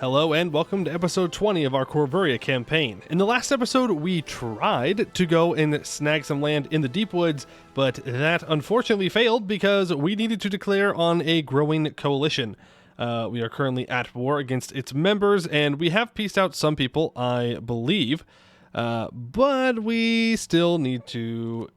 Hello and welcome to episode 20 of our Corvuria campaign. In the last episode, we tried to go and snag some land in the deep woods, but that unfortunately failed because we needed to declare on a growing coalition. We are currently at war against its members, and we have pieced out some people, I believe, but we still need to,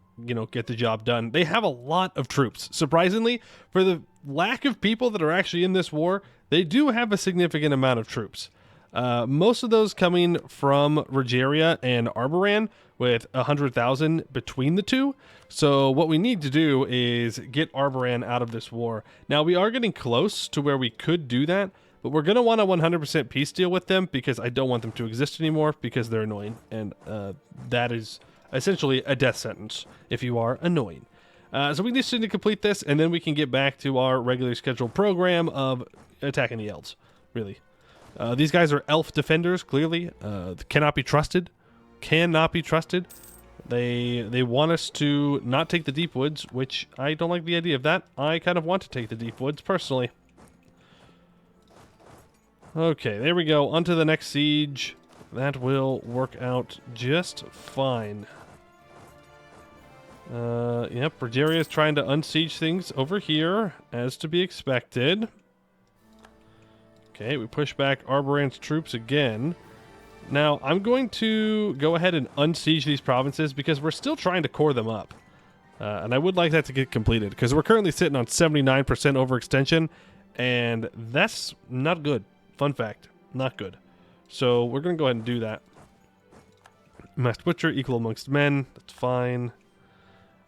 get the job done. They have a lot of troops. Surprisingly, for the lack of people that are actually in this war, they do have a significant amount of troops. Most of those coming from Rogeria and Arboran, with 100,000 between the two. So what we need to do is get Arboran out of this war. Now, we are getting close to where we could do that, but we're going to want a 100% peace deal with them because I don't want them to exist anymore because they're annoying. And that is essentially a death sentence if you are annoying. So we just need to complete this, and then we can get back to our regularly scheduled program of attacking the elves, really. These guys are elf defenders, clearly. Cannot be trusted. Cannot be trusted. They want us to not take the deep woods, which I don't like the idea of that. I kind of want to take the deep woods, personally. Okay, there we go. On to the next siege. That will work out just fine. Yep, Rogeria is trying to unsiege things over here, as to be expected. Okay, we push back Arboran's troops again. Now, I'm going to go ahead and unsiege these provinces because we're still trying to core them up. And I would like that to get completed because we're currently sitting on 79% overextension, and that's not good. Fun fact, not good. So we're going to go ahead and do that. Masked Butcher, equal amongst men. That's fine.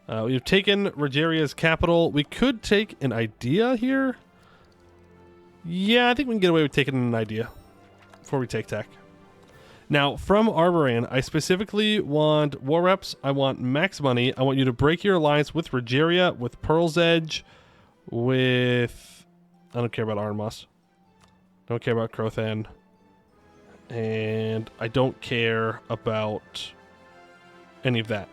We've taken Rogeria's capital. We could take an idea here. Yeah, I think we can get away with taking an idea before we take tech. Now, from Arboran, I specifically want war reps. I want max money. I want you to break your alliance with Rogeria, with Pearl's Edge, with... I don't care about Arnmoss. Don't care about Crothan. And I don't care about any of that.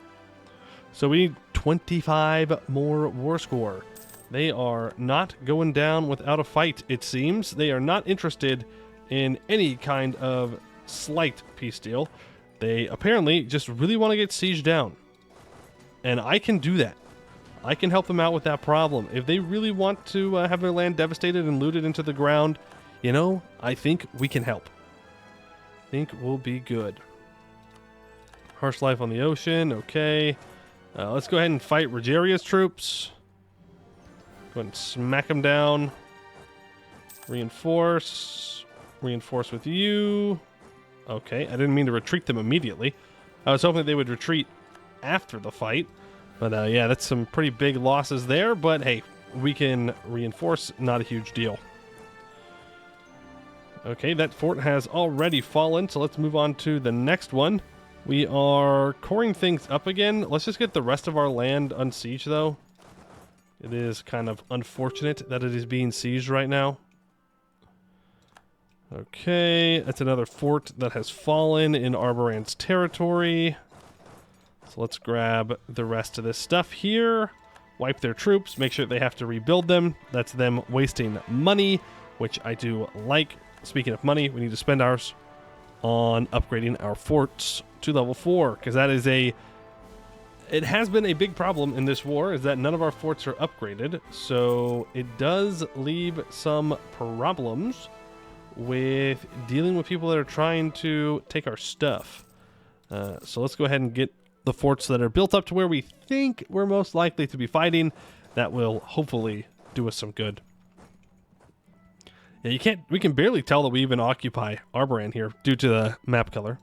So we need 25 more war score. They are not going down without a fight, it seems. They are not interested in any kind of slight peace deal. They apparently just really want to get sieged down. And I can do that. I can help them out with that problem. If they really want to have their land devastated and looted into the ground, I think we can help. I think we'll be good. Harsh life on the ocean, okay. Let's go ahead and fight Rogeria's troops. Go ahead and smack them down. Reinforce. Reinforce with you. Okay, I didn't mean to retreat them immediately. I was hoping they would retreat after the fight. But yeah, that's some pretty big losses there. But hey, we can reinforce. Not a huge deal. Okay, that fort has already fallen. So let's move on to the next one. We are coring things up again. Let's just get the rest of our land unsieged, though. It is kind of unfortunate that it is being sieged right now. Okay, that's another fort that has fallen in Arboran's territory. So let's grab the rest of this stuff here. Wipe their troops, make sure they have to rebuild them. That's them wasting money, which I do like. Speaking of money, we need to spend ours on upgrading our forts to level 4, because that is it has been a big problem in this war, is that none of our forts are upgraded. So it does leave some problems with dealing with people that are trying to take our stuff. So let's go ahead and get the forts that are built up to where we think we're most likely to be fighting. That will hopefully do us some good. Yeah, we can barely tell that we even occupy Arboran here due to the map color.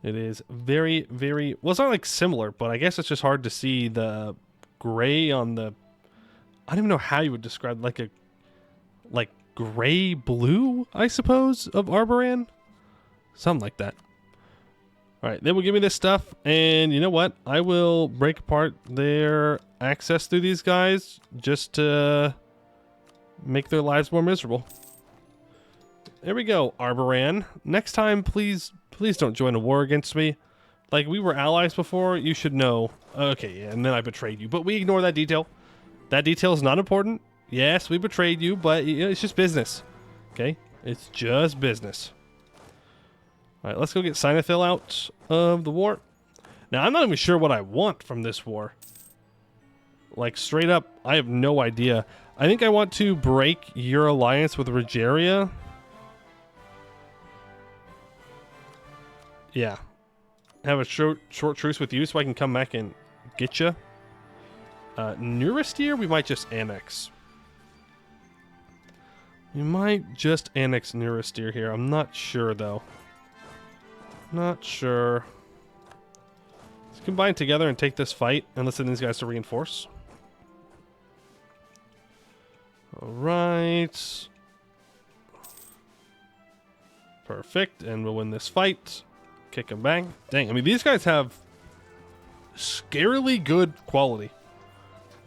It is very, very, well, it's not like similar, but I guess it's just hard to see the gray on the, I don't even know how you would describe like gray blue, I suppose, of Arboran. Something like that. All right, they will give me this stuff, and you know what? I will break apart their access through these guys just to make their lives more miserable. There we go, Arboran. Next time, please don't join a war against me. Like, we were allies before, you should know. Okay, yeah, and then I betrayed you, but we ignore that detail. That detail is not important. Yes, we betrayed you, but it's just business. Okay? It's just business. All right, let's go get Sinethil out of the war. Now, I'm not even sure what I want from this war. Like, straight up, I have no idea. I think I want to break your alliance with Rogeria. Yeah. Have a short truce with you so I can come back and get you. Neuristir, we might just annex. We might just annex Neuristir here. I'm not sure, though. Not sure. Let's combine together and take this fight and let's send these guys to reinforce. Alright. Perfect. And we'll win this fight. Kick them back. Dang, I mean, these guys have scarily good quality.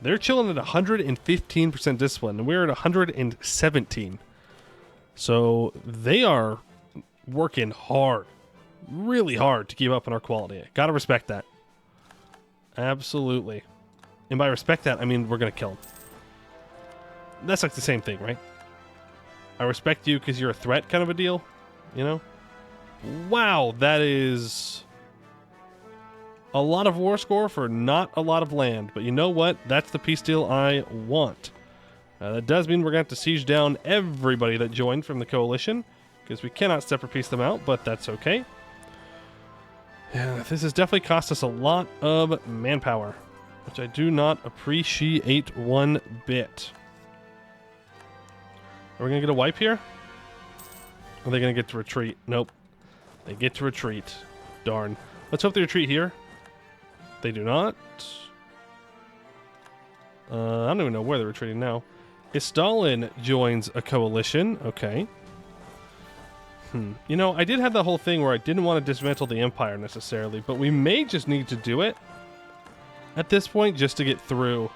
They're chilling at 115% discipline, and we're at 117. So they are working hard. Really hard to keep up on our quality. Gotta respect that. Absolutely. And by respect that, I mean we're gonna kill them. That's like the same thing, right? I respect you because you're a threat kind of a deal, you know? Wow, that is a lot of war score for not a lot of land. But you know what? That's the peace deal I want. That does mean we're going to have to siege down everybody that joined from the coalition, because we cannot separate piece them out, but that's okay. Yeah, this has definitely cost us a lot of manpower, which I do not appreciate one bit. Are we going to get a wipe here? Or are they going to get to retreat? Nope. They get to retreat. Darn. Let's hope they retreat here. They do not. I don't even know where they're retreating now. Istalin joins a coalition. Okay. You know, I did have the whole thing where I didn't want to dismantle the Empire necessarily, but we may just need to do it at this point just to get through.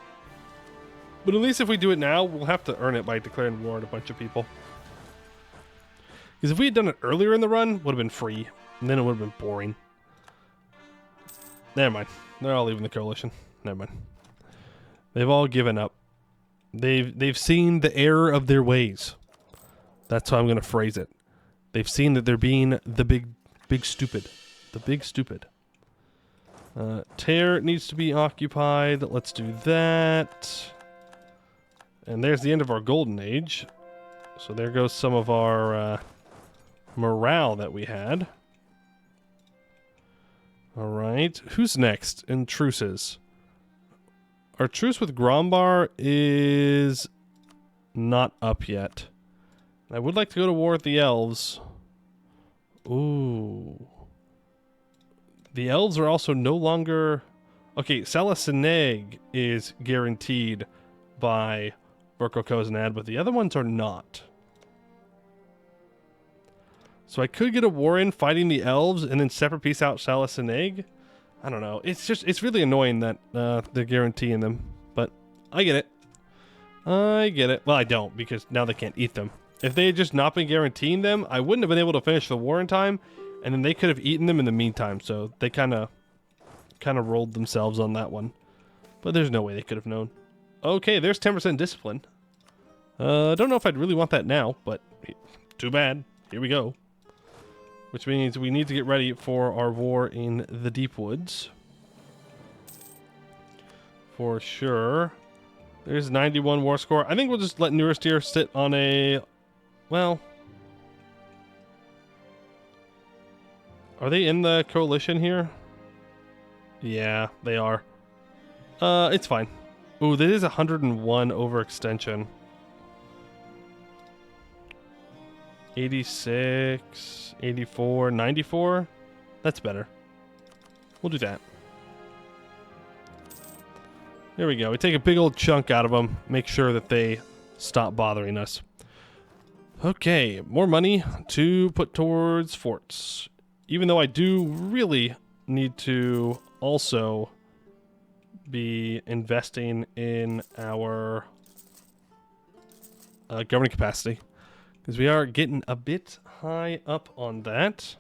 But at least if we do it now, we'll have to earn it by declaring war on a bunch of people. Because if we had done it earlier in the run, it would have been free. And then it would have been boring. Never mind. They're all leaving the coalition. Never mind. They've all given up. They've seen the error of their ways. That's how I'm going to phrase it. They've seen that they're being the big stupid. The big stupid. Tear needs to be occupied. Let's do that. And there's the end of our golden age. So there goes some of our morale that we had. Alright. Who's next in truces? Our truce with Grombar is not up yet. I would like to go to war with the elves. Ooh. The elves are also no longer... Okay, Salacineg is guaranteed by Burko Koznad, but the other ones are not. So I could get a war in fighting the elves and then separate piece out Salacineg. I don't know. It's really annoying that they're guaranteeing them, but I get it. I get it. Well, I don't, because now they can't eat them. If they had just not been guaranteeing them, I wouldn't have been able to finish the war in time, and then they could have eaten them in the meantime. So they kind of rolled themselves on that one. But there's no way they could have known. Okay, there's 10% discipline. Don't know if I'd really want that now, but too bad. Here we go. Which means we need to get ready for our war in the Deep Woods. For sure. There's 91 war score. I think we'll just let Neuristir sit on a... Well... Are they in the coalition here? Yeah, they are. It's fine. Ooh, that is 101 overextension. 86, 84, 94. That's better. We'll do that. There we go. We take a big old chunk out of them. Make sure that they stop bothering us. Okay, more money to put towards forts. Even though I do really need to also be investing in our governing capacity. Because we are getting a bit high up on that.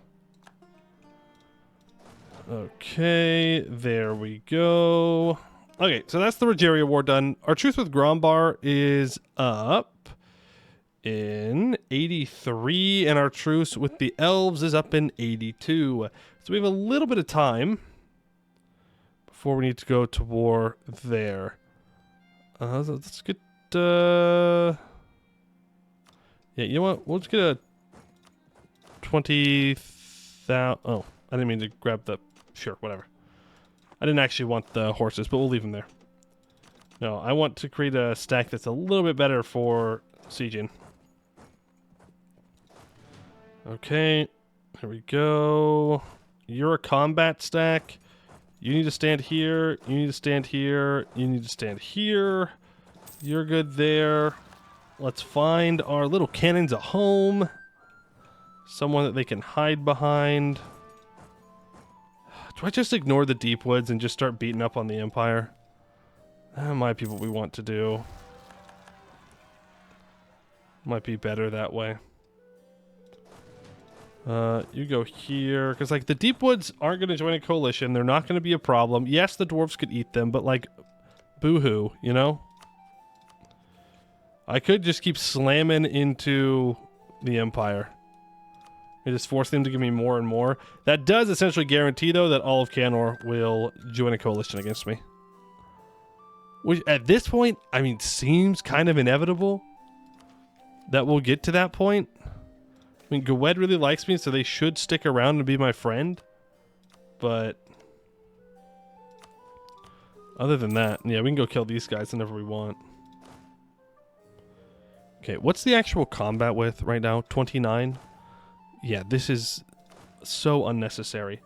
Okay, there we go. Okay, so that's the Rogeria war done. Our truce with Grombar is up. in 83, and our truce with the elves is up in 82. So we have a little bit of time before we need to go to war there. Let's get... yeah, you know what? We'll just get a 20,000... Oh, I didn't mean to grab the... Sure, whatever. I didn't actually want the horses, but we'll leave them there. No, I want to create a stack that's a little bit better for sieging. Okay, here we go. You're a combat stack. You need to stand here. You need to stand here. You need to stand here. You're good there. Let's find our little cannons a home. Someone that they can hide behind. Do I just ignore the deep woods and just start beating up on the Empire? That might be what we want to do. Might be better that way. You go here, because like the deep woods aren't going to join a coalition. They're not going to be a problem. Yes, the dwarves could eat them, but like, boo-hoo, you know? I could just keep slamming into the Empire and just force them to give me more and more. That does essentially guarantee, though, that all of Canor will join a coalition against me. Which, at this point, I mean, seems kind of inevitable that we'll get to that point. I mean, Gwed really likes me, so they should stick around and be my friend. But other than that, yeah, we can go kill these guys whenever we want. Okay, what's the actual combat with right now? 29? Yeah, this is so unnecessary.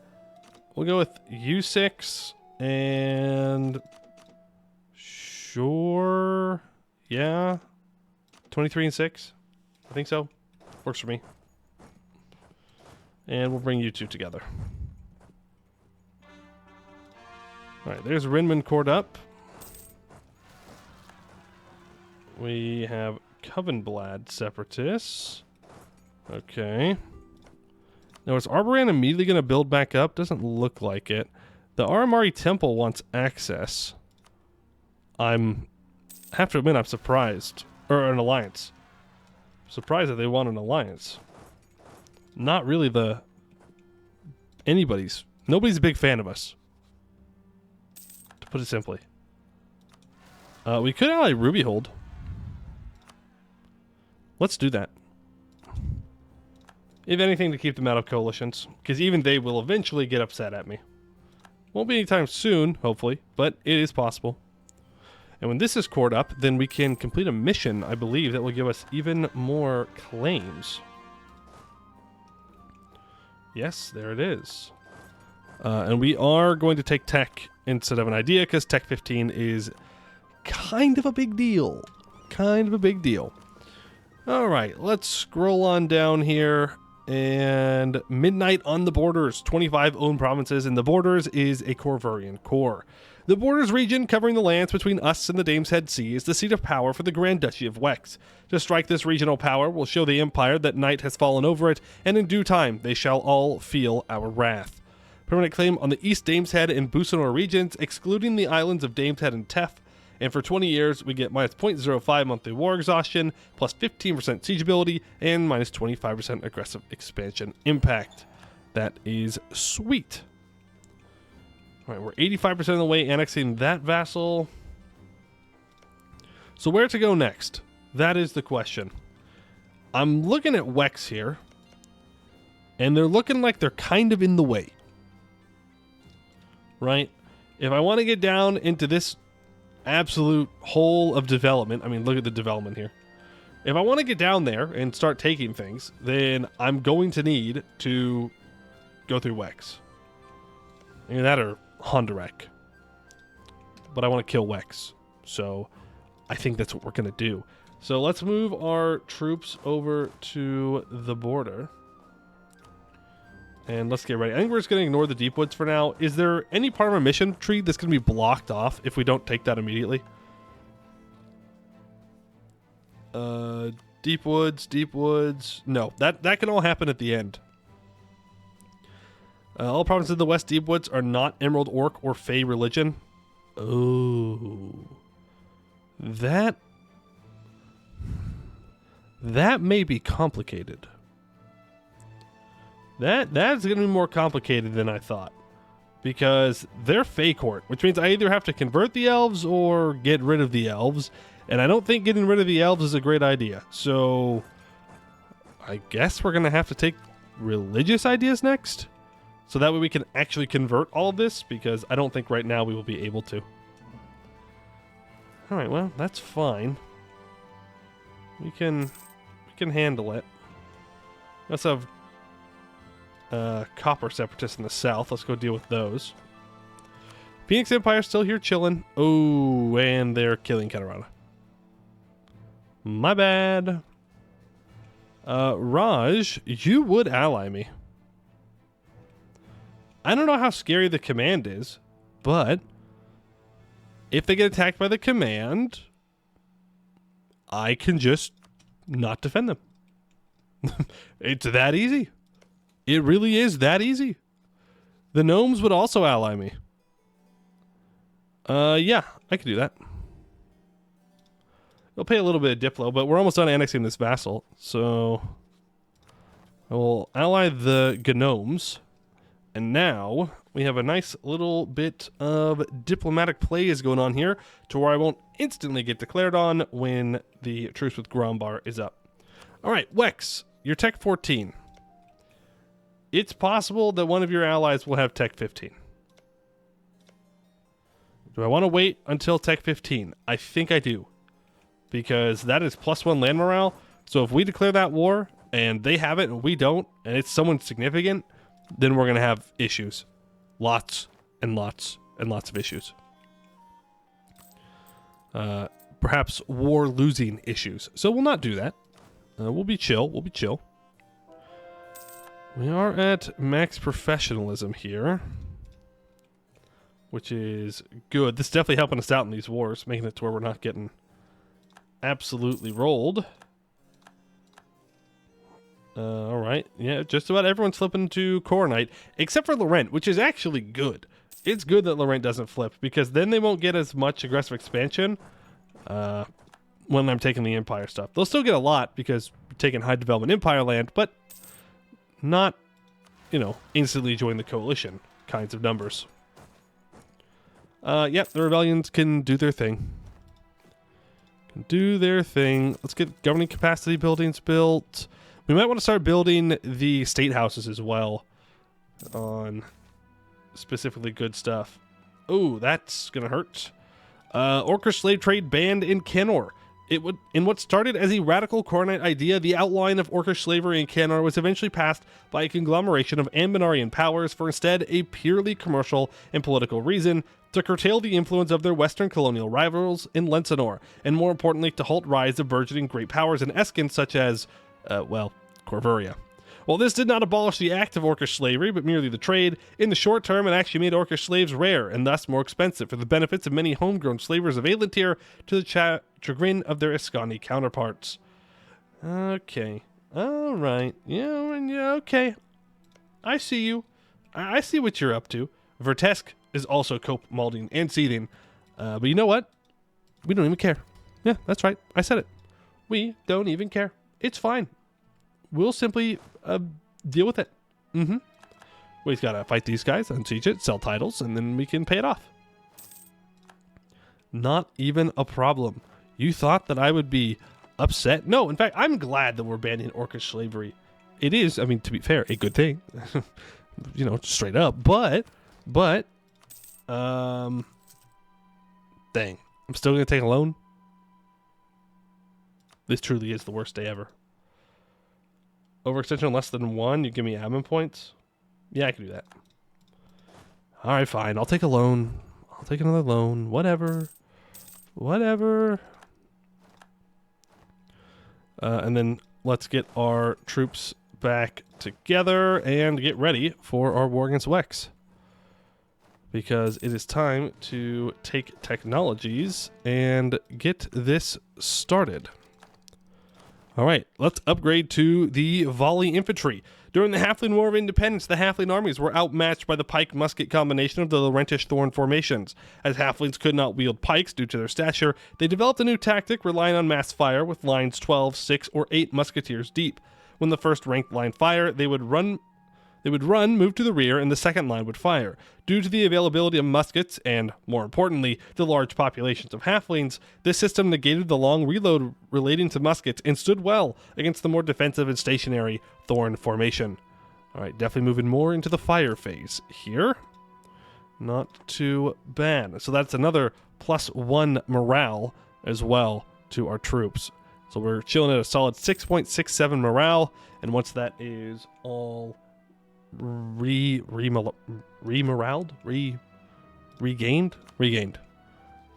We'll go with U6 and... Sure. Yeah. 23 and 6. I think so. Works for me. And we'll bring you two together. Alright, there's Rinman Court up. We have Covenblad Separatists. Okay. Now, is Arboran immediately going to build back up? Doesn't look like it. The Aramari Temple wants access. I have to admit, I'm surprised. Or an alliance. Surprised that they want an alliance. Not really nobody's a big fan of us. To put it simply. We could ally Rubyhold. Let's do that. If anything, to keep them out of coalitions. Because even they will eventually get upset at me. Won't be anytime soon, hopefully. But it is possible. And when this is cored up, then we can complete a mission, I believe, that will give us even more claims. Yes, there it is. And we are going to take tech instead of an idea, because tech 15 is kind of a big deal. Kind of a big deal. Alright, let's scroll on down here. And Midnight on the Borders, 25 owned provinces, and the Borders is a Corvurian core. The Borders region, covering the lands between us and the Dameshead Sea, is the seat of power for the Grand Duchy of Wex. To strike this regional power will show the Empire that night has fallen over it, and in due time they shall all feel our wrath. Permanent claim on the East Dameshead and Busanor regions, excluding the islands of Dameshead and Tef, and for 20 years we get minus 0.05 monthly war exhaustion, plus 15% siege ability, and minus 25% aggressive expansion impact. That is sweet. Alright, we're 85% of the way annexing that vassal. So where to go next? That is the question. I'm looking at Wex here, and they're looking like they're kind of in the way. Right? If I want to get down into this absolute hole of development, I mean, look at the development here. If I want to get down there and start taking things, then I'm going to need to go through Wex. Either that or Hondarek. But I want to kill Wex. So I think that's what we're going to do. So let's move our troops over to the border. And let's get ready. I think we're just going to ignore the deep woods for now. Is there any part of our mission tree that's going to be blocked off if we don't take that immediately? Deep woods. No, that can all happen at the end. All provinces of the West Deep Woods are not Emerald Orc or Fey religion. Oh. That that may be complicated. That's going to be more complicated than I thought. Because they're Fey Court, which means I either have to convert the elves or get rid of the elves. And I don't think getting rid of the elves is a great idea. So I guess we're going to have to take religious ideas next. So that way we can actually convert all of this, because I don't think right now we will be able to. Alright, well, that's fine. We can handle it. Let's have copper separatists in the south. Let's go deal with those. Phoenix Empire still here chilling. Oh, and they're killing Katarana. My bad. Raj, you would ally me. I don't know how scary the command is, but if they get attacked by the command, I can just not defend them. It's that easy. It really is that easy. The gnomes would also ally me. Yeah, I could do that. We'll pay a little bit of Diplo, but we're almost done annexing this vassal, so I will ally the gnomes. And now we have a nice little bit of diplomatic plays going on here, to where I won't instantly get declared on when the truce with Grombar is up. All right, Wex, you're Tech 14. It's possible that one of your allies will have Tech 15. Do I want to wait until Tech 15? I think I do. Because that is +1 land morale. So if we declare that war, and they have it and we don't, and it's someone significant, then we're going to have issues. Lots and lots and lots of issues. Perhaps war-losing issues. So we'll not do that. We'll be chill. We'll be chill. We are at max professionalism here, which is good. This is definitely helping us out in these wars, making it to where we're not getting absolutely rolled. All right. Yeah, just about everyone's flipping to Coronite, except for Laurent, which is actually good. It's good that Laurent doesn't flip, because then they won't get as much aggressive expansion when I'm taking the Empire stuff. They'll still get a lot, because we're taking high development Empire land, but not, you know, instantly join the coalition kinds of numbers. Yeah, the rebellions can do their thing. Let's get governing capacity buildings built. We might want to start building the state houses as well on specifically good stuff. Oh, that's gonna hurt. Orcish slave trade banned in Kenor. In what started as a radical Coronite idea, the outlawing of Orcish slavery in Kenor was eventually passed by a conglomeration of Anbennarian powers for instead a purely commercial and political reason, to curtail the influence of their western colonial rivals in Lensinor, and more importantly, to halt rise of burgeoning great powers in Eskin such as, Corvuria. While this did not abolish the act of Orcish slavery, but merely the trade, in the short term it actually made Orcish slaves rare, and thus more expensive, for the benefits of many homegrown slavers of Aelantir, to the chagrin of their Escani counterparts. Okay. Alright. Yeah, okay. I see you. I see what you're up to. Vertesk is also cope malding and seething. But you know what? We don't even care. Yeah, that's right. I said it. We don't even care. It's fine. We'll simply deal with it. We've got to fight these guys, unsiege it, sell titles, and then we can pay it off. Not even a problem. You thought that I would be upset? No, in fact, I'm glad that we're banning Orcish slavery. It is, I mean, to be fair, a good thing. You know, straight up. But, dang. I'm still going to take a loan? This truly is the worst day ever. Overextension less than 1, you give me admin points? Yeah, I can do that. Alright, fine. I'll take a loan. I'll take another loan. Whatever. And then let's get our troops back together and get ready for our war against Wex. Because it is time to take technologies and get this started. All right, let's upgrade to the volley infantry. During the Halfling War of Independence, the Halfling armies were outmatched by the pike musket combination of the Laurentish thorn formations. As Halflings could not wield pikes due to their stature, they developed a new tactic relying on mass fire with lines 12, 6, or 8 musketeers deep. When the first ranked line fired, they would run, move to the rear, and the second line would fire. Due to the availability of muskets and, more importantly, the large populations of halflings, this system negated the long reload relating to muskets and stood well against the more defensive and stationary thorn formation. Alright, definitely moving more into the fire phase here. Not too bad. So that's another +1 morale as well to our troops. So we're chilling at a solid 6.67 morale, and once that is all regained, then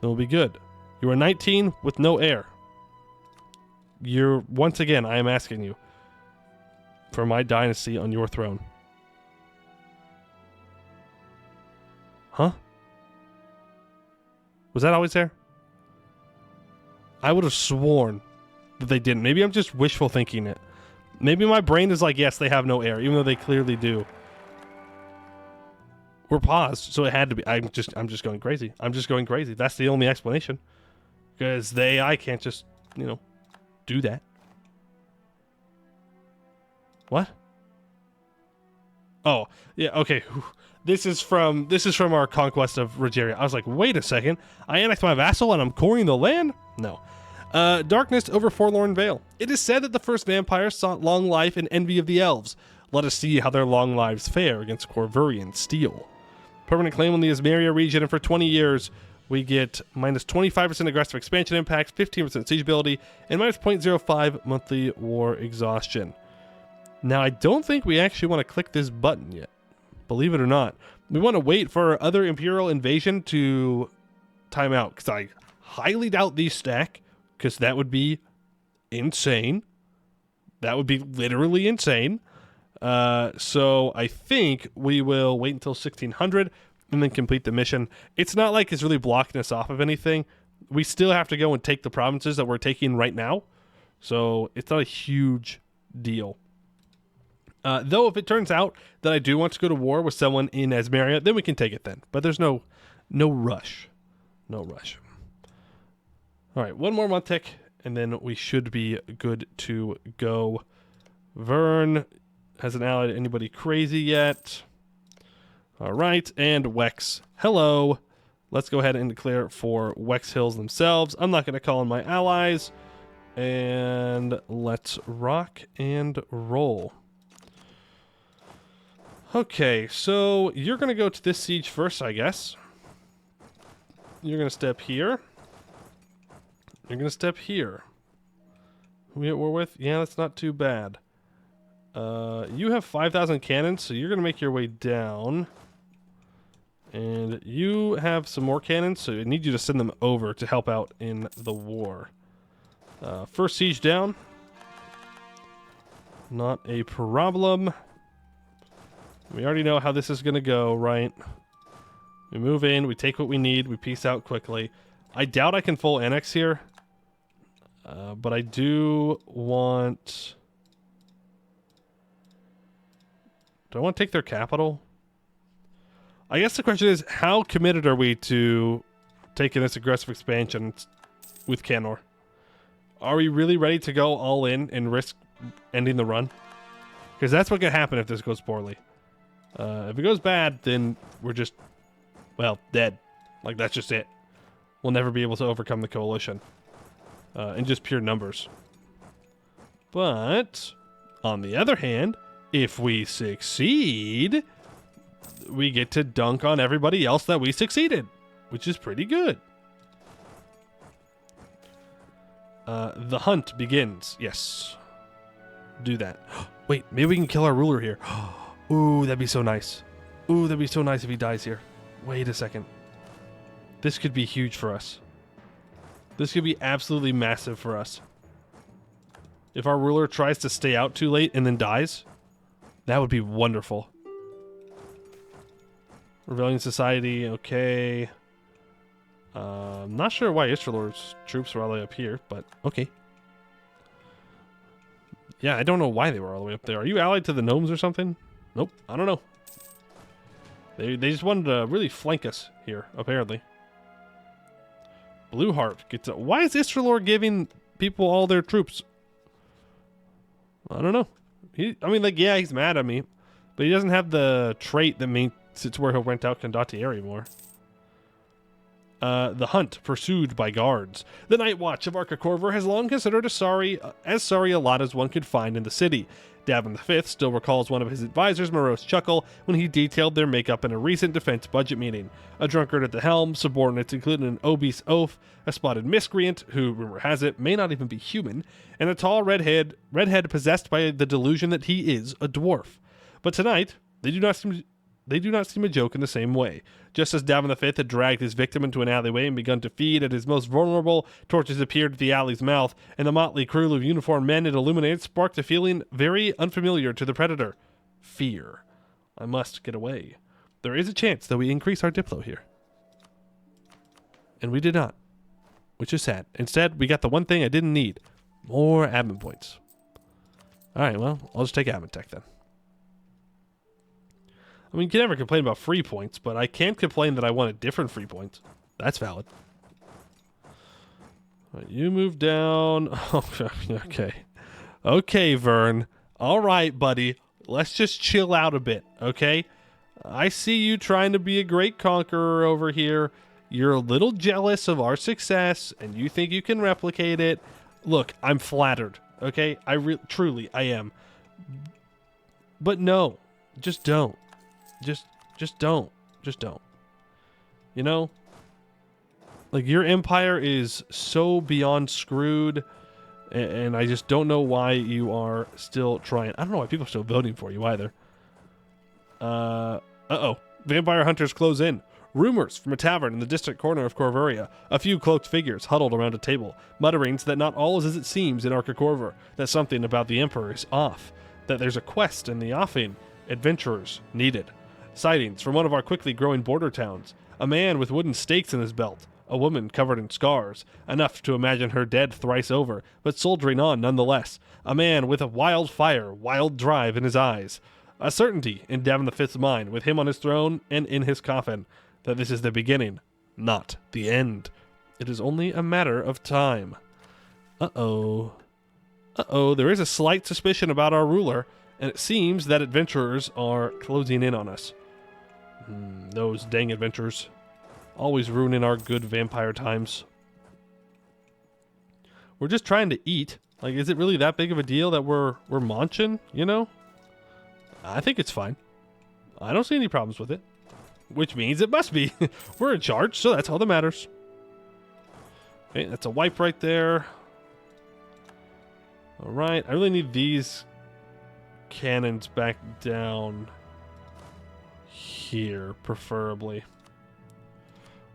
we'll be good. You are 19 with no heir. Once again, I am asking you for my dynasty on your throne. Huh? Was that always there? I would have sworn that they didn't. Maybe I'm just wishful thinking it. Maybe my brain is like, yes, they have no heir, even though they clearly do. We're paused, so it had to be. I'm just going crazy. I'm just going crazy. That's the only explanation. Because I can't just, do that. What? Oh, yeah, okay. This is from our conquest of Rogeria. I was like, wait a second. I annexed my vassal and I'm coring the land? No. Darkness over Forlorn Vale. It is said that the first vampires sought long life and envy of the elves. Let us see how their long lives fare against Corvurian steel. Permanent claim on the Ismeria region, and for 20 years, we get minus 25% aggressive expansion impacts, 15% siege ability, and minus 0.05 monthly war exhaustion. Now, I don't think we actually want to click this button yet. Believe it or not. We want to wait for our other Imperial invasion to time out, because I highly doubt these stack, because that would be insane. That would be literally insane. So I think we will wait until 1600 and then complete the mission. It's not like it's really blocking us off of anything. We still have to go and take the provinces that we're taking right now. So it's not a huge deal. Though if it turns out that I do want to go to war with someone in Asmeria, then we can take it then. But there's no rush. No rush. All right, one more month tick, and then we should be good to go. Vern hasn't allied anybody crazy yet. All right, and Wex. Hello. Let's go ahead and declare for Wex Hills themselves. I'm not going to call in my allies. And let's rock and roll. Okay, so you're going to go to this siege first, I guess. You're going to step here. You're going to step here. Who we at war with? Yeah, that's not too bad. You have 5,000 cannons, so you're going to make your way down. And you have some more cannons, so I need you to send them over to help out in the war. First siege down. Not a problem. We already know how this is going to go, right? We move in, we take what we need, we peace out quickly. I doubt I can full annex here. But I do want... Do I want to take their capital? I guess the question is, how committed are we to taking this aggressive expansion with Canor? Are we really ready to go all in and risk ending the run? Because that's what could happen if this goes poorly. If it goes bad, then we're just, well, dead. Like, that's just it. We'll never be able to overcome the coalition. In just pure numbers. But, on the other hand, if we succeed, we get to dunk on everybody else that we succeeded, which is pretty good. The hunt begins. Yes. Do that. Wait, maybe we can kill our ruler here. Ooh, that'd be so nice. Ooh, that'd be so nice if he dies here. Wait a second. This could be huge for us. This could be absolutely massive for us. If our ruler tries to stay out too late and then dies, that would be wonderful. Rebellion Society, okay. I'm not sure why Isralor's troops are all the way up here, but okay. Yeah, I don't know why they were all the way up there. Are you allied to the gnomes or something? Nope, I don't know. They just wanted to really flank us here, apparently. Blue Heart gets... Why is Istralor giving people all their troops? I don't know. I mean, like, yeah, he's mad at me. But he doesn't have the trait that makes it to where he'll rent out Condottieri more. The Hunt, pursued by guards. The Night Watch of Corvuria has long considered as sorry a lot as one could find in the city. Davin V still recalls one of his advisors' morose chuckle when he detailed their makeup in a recent defense budget meeting. A drunkard at the helm, subordinates including an obese oaf, a spotted miscreant, who, rumor has it, may not even be human, and a tall redhead possessed by the delusion that he is a dwarf. But tonight, they do not seem a joke in the same way. Just as Davin V had dragged his victim into an alleyway and begun to feed at his most vulnerable, torches appeared at the alley's mouth, and the motley crew of uniformed men it illuminated sparked a feeling very unfamiliar to the predator. Fear. I must get away. There is a chance that we increase our Diplo here. And we did not. Which is sad. Instead, we got the one thing I didn't need. More admin points. Alright, well, I'll just take admin tech then. I mean, you can never complain about free points, but I can't complain that I wanted different free points. That's valid. All right, you move down. Okay. Okay, Vern. All right, buddy. Let's just chill out a bit, okay? I see you trying to be a great conqueror over here. You're a little jealous of our success, and you think you can replicate it. Look, I'm flattered, okay? Truly, I am. But no, just don't. Just don't. Just don't. You know? Like, your empire is so beyond screwed, and I just don't know why you are still trying. I don't know why people are still voting for you either. Uh-oh. Vampire hunters close in. Rumors from a tavern in the distant corner of Corvuria. A few cloaked figures huddled around a table. Mutterings that not all is as it seems in Corvuria. That something about the Emperor is off. That there's a quest in the offing. Adventurers needed. Sightings from one of our quickly growing border towns. A man with wooden stakes in his belt. A woman covered in scars. Enough to imagine her dead thrice over, but soldiering on nonetheless. A man with a wild fire, wild drive in his eyes. A certainty in Davin V's mind, with him on his throne and in his coffin, that this is the beginning, not the end. It is only a matter of time. Uh-oh. Uh-oh, there is a slight suspicion about our ruler, and it seems that adventurers are closing in on us. Those dang adventurers. Always ruining our good vampire times. We're just trying to eat. Like, is it really that big of a deal that we're munching, you know? I think it's fine. I don't see any problems with it. Which means it must be. We're in charge, so that's all that matters. Okay, that's a wipe right there. Alright, I really need these cannons back down here, preferably.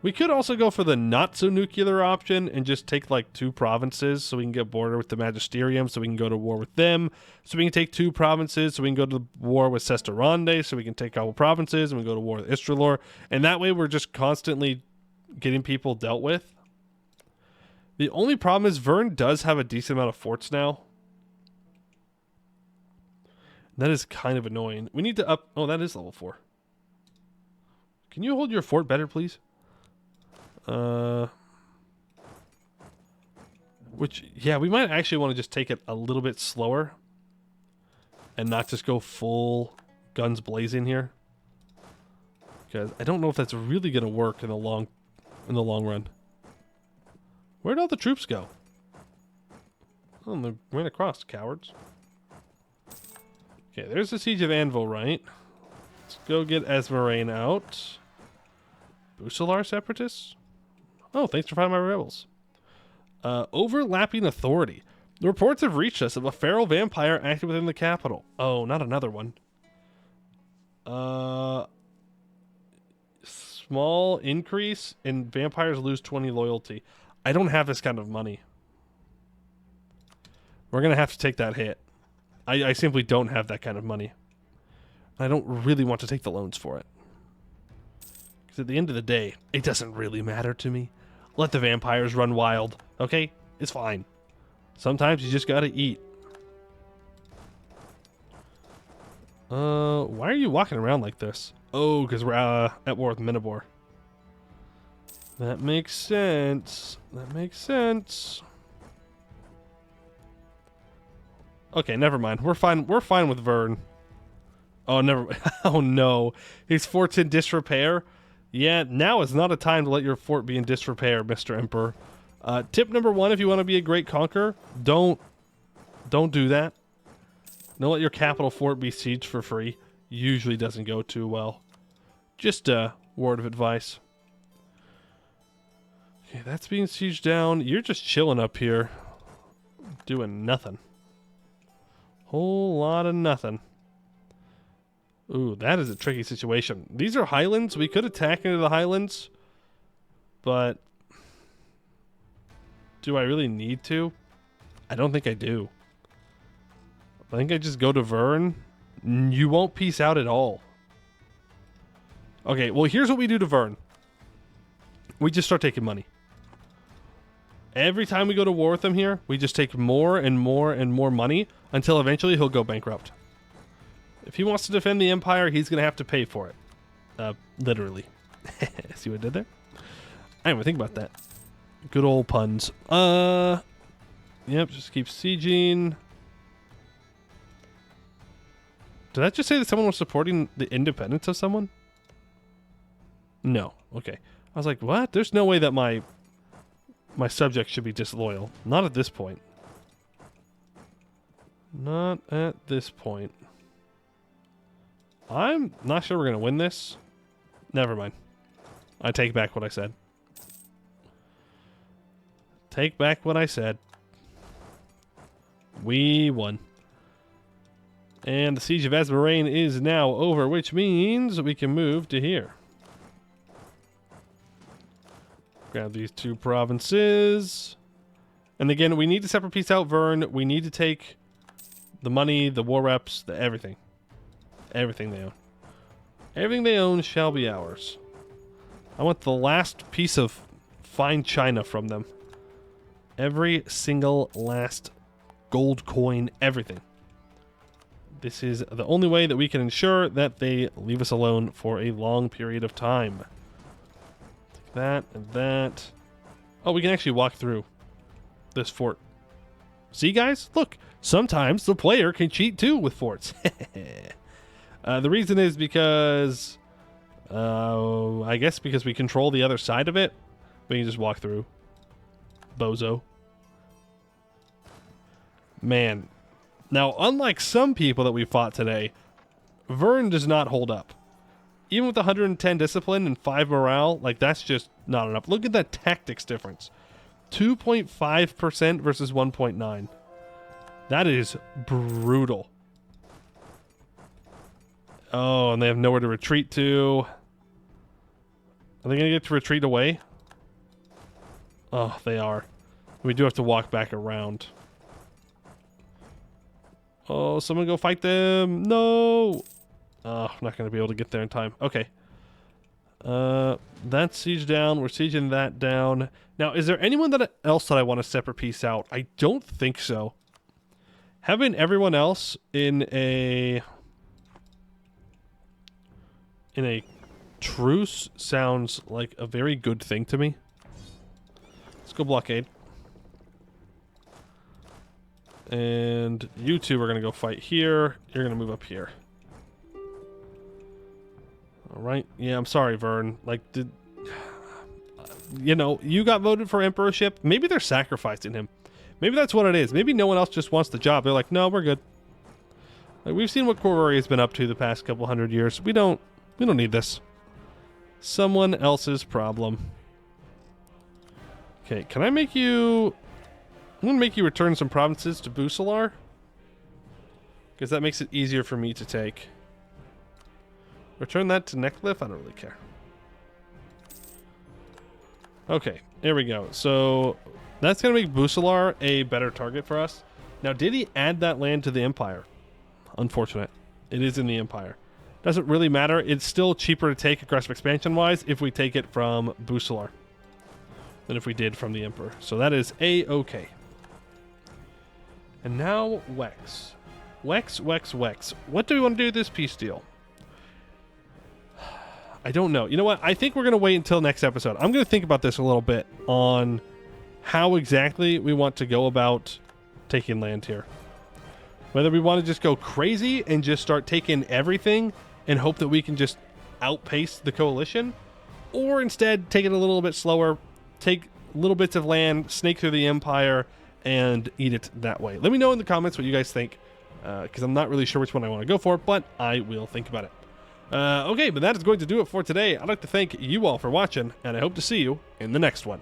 We could also go for the not-so-nuclear option and just take, like, 2 provinces so we can get border with the Magisterium, so we can go to war with them, so we can take 2 provinces, so we can go to war with Sesterande, so we can take a couple provinces, and we go to war with Istralor, and that way we're just constantly getting people dealt with. The only problem is Vern does have a decent amount of forts now. That is kind of annoying. We need to up... Oh, that is level 4. Can you hold your fort better, please? Which, yeah, we might actually want to just take it a little bit slower and not just go full guns blazing here, because I don't know if that's really going to work in the long run. Where'd all the troops go? Oh, they ran across, cowards. Okay, there's the Siege of Anvil, right? Let's go get Esmeralda out. Busalar Separatists? Oh, thanks for finding my rebels. Overlapping authority. The reports have reached us of a feral vampire active within the capital. Oh, not another one. Small increase and vampires lose 20 loyalty. I don't have this kind of money. We're going to have to take that hit. I simply don't have that kind of money. I don't really want to take the loans for it. Because at the end of the day, it doesn't really matter to me. Let the vampires run wild, okay? It's fine. Sometimes you just gotta eat. Why are you walking around like this? Oh, because we're at war with Minibor. That makes sense. That makes sense. Okay, never mind. We're fine. We're fine with Vern. Oh, never. Oh no, his fort's in disrepair. Yeah, now is not a time to let your fort be in disrepair, Mr. Emperor. Tip number 1: if you want to be a great conqueror, don't do that. Don't let your capital fort be sieged for free. Usually doesn't go too well. Just a word of advice. Okay, that's being sieged down. You're just chilling up here, doing nothing. Whole lot of nothing. Ooh, that is a tricky situation. These are highlands. We could attack into the highlands, but do I really need to? I don't think I do. I think I just go to Vern. You won't peace out at all. Okay, well, here's what we do to Vern. We just start taking money. Every time we go to war with him here, we just take more and more and more money until eventually he'll go bankrupt. If he wants to defend the Empire, he's going to have to pay for it. Literally. See what I did there? I didn't even think about that. Good old puns. Yep, just keep sieging. Did that just say that someone was supporting the independence of someone? No. Okay. I was like, what? There's no way that my subjects should be disloyal. Not at this point. Not at this point. I'm not sure we're going to win this. Never mind. I take back what I said. Take back what I said. We won. And the Siege of Asmorain is now over, which means we can move to here. Grab these 2 provinces. And again, we need to separate peace out Vern. We need to take the money, the war reps, the everything. Everything they own. Everything they own shall be ours. I want the last piece of fine china from them. Every single last gold coin, everything. This is the only way that we can ensure that they leave us alone for a long period of time. Take that and that. Oh, we can actually walk through this fort. See, guys? Look, sometimes the player can cheat too with forts. The reason is because, I guess because we control the other side of it. We can just walk through. Bozo. Man. Now, unlike some people that we fought today, Vern does not hold up. Even with 110 discipline and 5 morale, like, that's just not enough. Look at that tactics difference. 2.5% versus 1.9. That is brutal. Oh, and they have nowhere to retreat to. Are they going to get to retreat away? Oh, they are. We do have to walk back around. Oh, someone go fight them. No. Oh, I'm not going to be able to get there in time. Okay. That's siege down. We're sieging that down. Now, is there anyone else that I want to separate peace out? I don't think so. Having everyone else in a truce sounds like a very good thing to me. Let's go blockade. And you two are going to go fight here. You're going to move up here. Alright. Yeah, I'm sorry, Vern. Like, you know, you got voted for emperorship. Maybe they're sacrificing him. Maybe that's what it is. Maybe no one else just wants the job. They're like, no, we're good. Like, we've seen what Corvuria has been up to the past couple 100 years. We don't need this. Someone else's problem. Okay, can I make you... I'm going to make you return some provinces to Busalar. Because that makes it easier for me to take. Return that to Necklif? I don't really care. Okay, there we go. So, that's going to make Busalar a better target for us. Now, did he add that land to the Empire? Unfortunate. It is in the Empire. Doesn't really matter. It's still cheaper to take aggressive expansion-wise if we take it from Busalar than if we did from the Emperor. So that is A-okay. And now Wex. Wex, Wex, Wex. What do we want to do with this peace deal? I don't know. You know what? I think we're going to wait until next episode. I'm going to think about this a little bit on how exactly we want to go about taking land here. Whether we want to just go crazy and just start taking everything and hope that we can just outpace the coalition, or instead take it a little bit slower, take little bits of land, snake through the empire, and eat it that way. Let me know in the comments what you guys think, because I'm not really sure which one I want to go for, but I will think about it. Okay, but that is going to do it for today. I'd like to thank you all for watching, and I hope to see you in the next one.